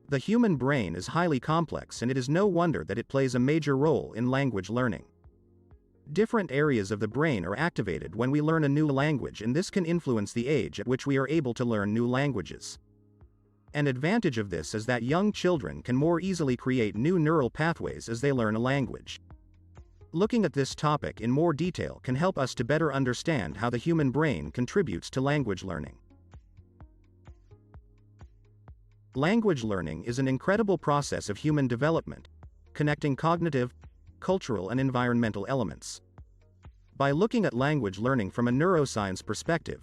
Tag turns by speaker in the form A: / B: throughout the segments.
A: The human brain is highly complex, and it is no wonder that it plays a major role in language learning. Different areas of the brain are activated when we learn a new language, and this can influence the age at which we are able to learn new languages. An advantage of this is that young children can more easily create new neural pathways as they learn a language. Looking at this topic in more detail can help us to better understand how the human brain contributes to language learning. Language learning is an incredible process of human development, connecting cognitive, cultural, and environmental elements. By looking at language learning from a neuroscience perspective,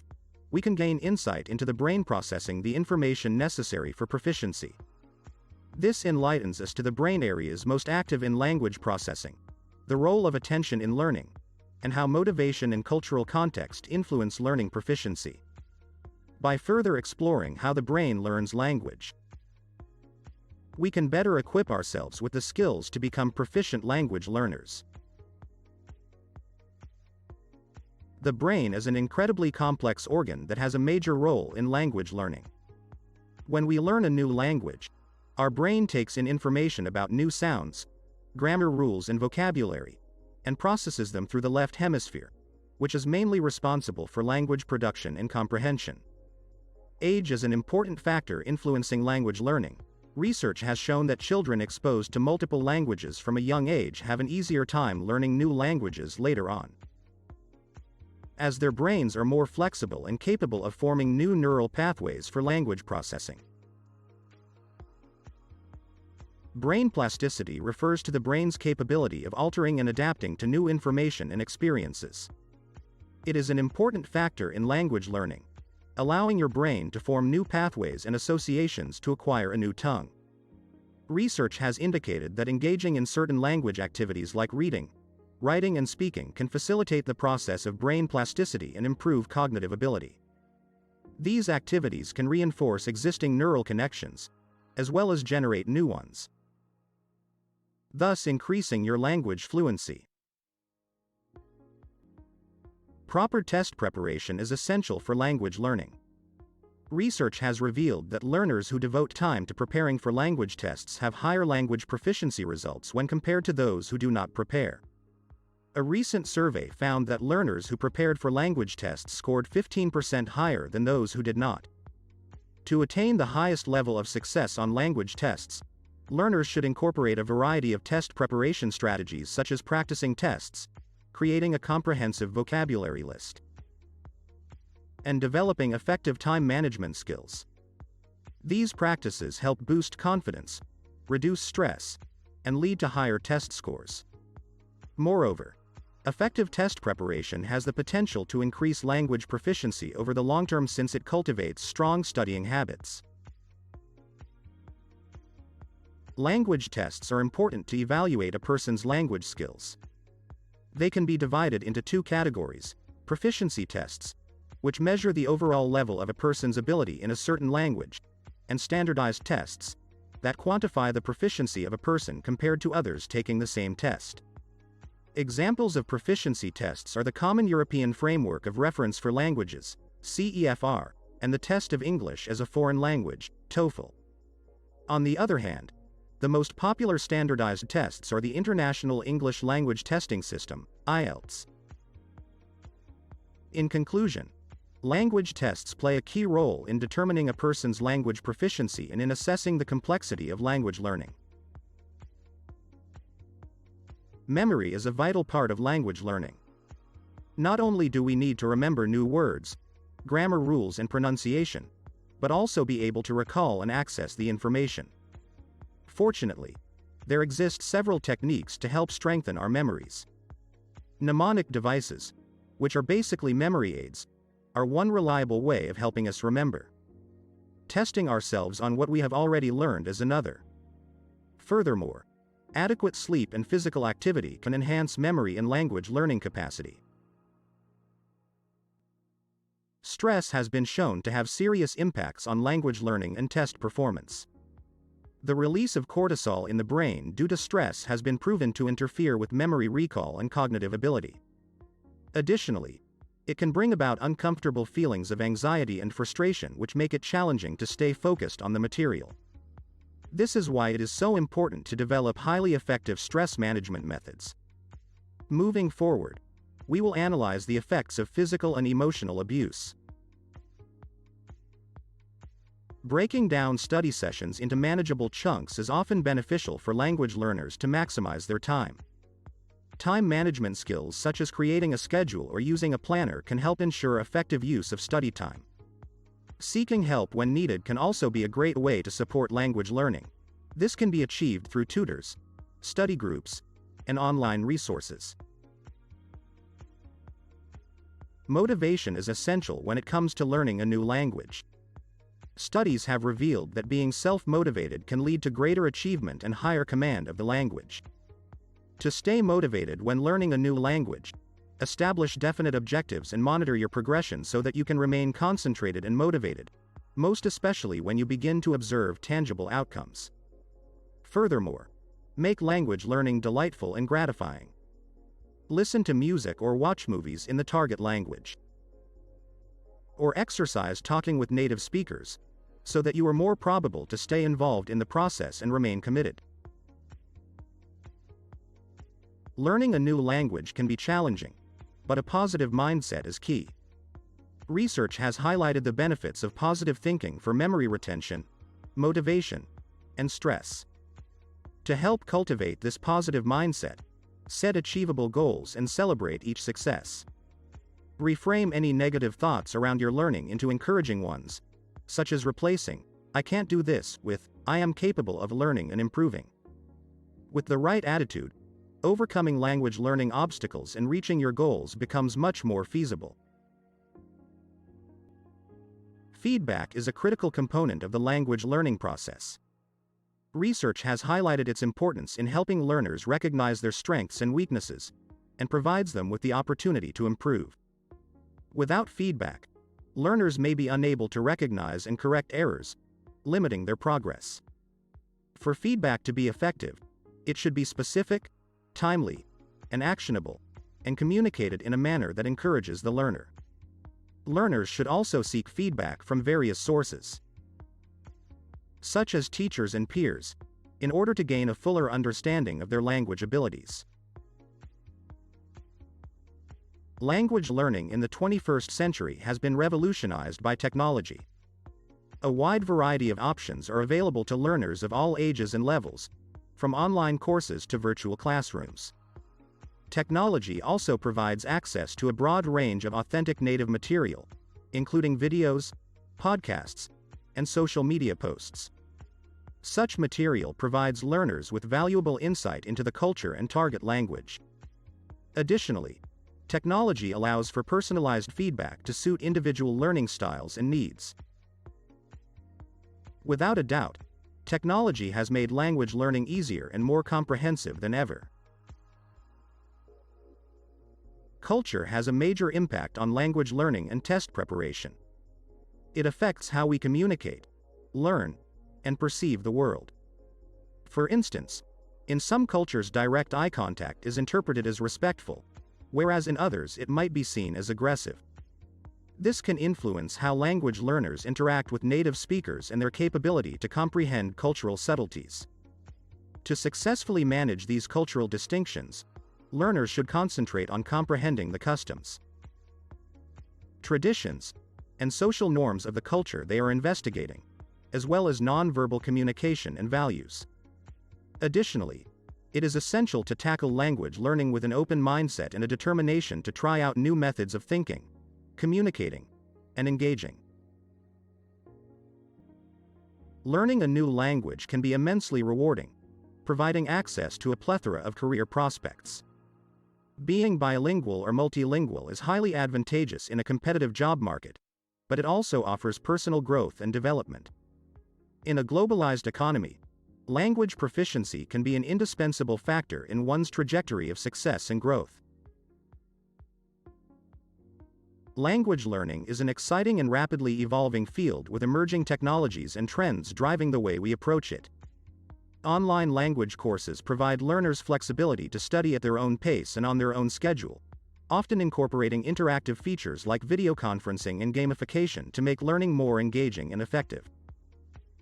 A: we can gain insight into the brain processing the information necessary for proficiency. This enlightens us to the brain areas most active in language processing, the role of attention in learning, and how motivation and cultural context influence learning proficiency. By further exploring how the brain learns language, we can better equip ourselves with the skills to become proficient language learners. The brain is an incredibly complex organ that has a major role in language learning. When we learn a new language, our brain takes in information about new sounds, grammar rules, and vocabulary, and processes them through the left hemisphere, which is mainly responsible for language production and comprehension. Age is an important factor influencing language learning. Research has shown that children exposed to multiple languages from a young age have an easier time learning new languages later on, as their brains are more flexible and capable of forming new neural pathways for language processing. Brain plasticity refers to the brain's capability of altering and adapting to new information and experiences. It is an important factor in language learning, allowing your brain to form new pathways and associations to acquire a new tongue. Research has indicated that engaging in certain language activities like reading, writing, and speaking can facilitate the process of brain plasticity and improve cognitive ability. These activities can reinforce existing neural connections, as well as generate new ones, thus increasing your language fluency. Proper test preparation is essential for language learning. Research has revealed that learners who devote time to preparing for language tests have higher language proficiency results when compared to those who do not prepare. A recent survey found that learners who prepared for language tests scored 15% higher than those who did not. To attain the highest level of success on language tests, learners should incorporate a variety of test preparation strategies such as practicing tests, creating a comprehensive vocabulary list, and developing effective time management skills. These practices help boost confidence, reduce stress, and lead to higher test scores. Moreover, effective test preparation has the potential to increase language proficiency over the long term since it cultivates strong studying habits. Language tests are important to evaluate a person's language skills. They can be divided into two categories: proficiency tests, which measure the overall level of a person's ability in a certain language, and standardized tests, that quantify the proficiency of a person compared to others taking the same test. Examples of proficiency tests are the Common European Framework of Reference for Languages, CEFR, and the Test of English as a Foreign Language, TOEFL. On the other hand, the most popular standardized tests are the International English Language Testing System, IELTS. In conclusion, language tests play a key role in determining a person's language proficiency and in assessing the complexity of language learning. Memory is a vital part of language learning. Not only do we need to remember new words, grammar rules, and pronunciation, but also be able to recall and access the information. Fortunately, there exist several techniques to help strengthen our memories. Mnemonic devices, which are basically memory aids, are one reliable way of helping us remember. Testing ourselves on what we have already learned is another. Furthermore, adequate sleep and physical activity can enhance memory and language learning capacity. Stress has been shown to have serious impacts on language learning and test performance. The release of cortisol in the brain due to stress has been proven to interfere with memory recall and cognitive ability. Additionally, it can bring about uncomfortable feelings of anxiety and frustration which make it challenging to stay focused on the material. This is why it is so important to develop highly effective stress management methods. Moving forward, we will analyze the effects of physical and emotional abuse. Breaking down study sessions into manageable chunks is often beneficial for language learners to maximize their time. Time management skills such as creating a schedule or using a planner can help ensure effective use of study time. Seeking help when needed can also be a great way to support language learning. This can be achieved through tutors, study groups, and online resources. Motivation is essential when it comes to learning a new language. Studies have revealed that being self-motivated can lead to greater achievement and higher command of the language. To stay motivated when learning a new language, establish definite objectives and monitor your progression so that you can remain concentrated and motivated, most especially when you begin to observe tangible outcomes. Furthermore, make language learning delightful and gratifying. Listen to music or watch movies in the target language. Or exercise talking with native speakers, so that you are more probable to stay involved in the process and remain committed. Learning a new language can be challenging, but a positive mindset is key. Research has highlighted the benefits of positive thinking for memory retention, motivation, and stress. To help cultivate this positive mindset, set achievable goals and celebrate each success. Reframe any negative thoughts around your learning into encouraging ones, such as replacing "I can't do this" with "I am capable of learning and improving." With the right attitude, overcoming language learning obstacles and reaching your goals becomes much more feasible. Feedback is a critical component of the language learning process. Research has highlighted its importance in helping learners recognize their strengths and weaknesses, and provides them with the opportunity to improve. Without feedback, learners may be unable to recognize and correct errors, limiting their progress. For feedback to be effective, it should be specific, timely, and actionable, and communicated in a manner that encourages the learner. Learners should also seek feedback from various sources, such as teachers and peers, in order to gain a fuller understanding of their language abilities. Language learning in the 21st century has been revolutionized by technology. A wide variety of options are available to learners of all ages and levels, from online courses to virtual classrooms. Technology also provides access to a broad range of authentic native material, including videos, podcasts, and social media posts. Such material provides learners with valuable insight into the culture and target language. Additionally, technology allows for personalized feedback to suit individual learning styles and needs. Without a doubt, technology has made language learning easier and more comprehensive than ever. Culture has a major impact on language learning and test preparation. It affects how we communicate, learn, and perceive the world. For instance, in some cultures direct eye contact is interpreted as respectful, whereas in others it might be seen as aggressive. This can influence how language learners interact with native speakers and their capability to comprehend cultural subtleties. To successfully manage these cultural distinctions, learners should concentrate on comprehending the customs, traditions, and social norms of the culture they are investigating, as well as nonverbal communication and values. Additionally, it is essential to tackle language learning with an open mindset and a determination to try out new methods of thinking, communicating, and engaging. Learning a new language can be immensely rewarding, providing access to a plethora of career prospects. Being bilingual or multilingual is highly advantageous in a competitive job market, but it also offers personal growth and development. In a globalized economy, language proficiency can be an indispensable factor in one's trajectory of success and growth. Language learning is an exciting and rapidly evolving field with emerging technologies and trends driving the way we approach it. Online language courses provide learners flexibility to study at their own pace and on their own schedule, often incorporating interactive features like video conferencing and gamification to make learning more engaging and effective.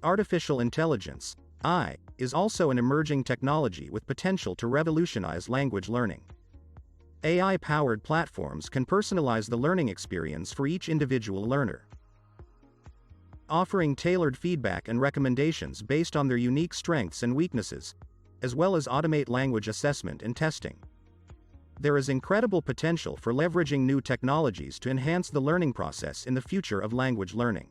A: Artificial intelligence, AI is also an emerging technology with potential to revolutionize language learning. AI-powered platforms can personalize the learning experience for each individual learner, offering tailored feedback and recommendations based on their unique strengths and weaknesses, as well as automate language assessment and testing. There is incredible potential for leveraging new technologies to enhance the learning process in the future of language learning.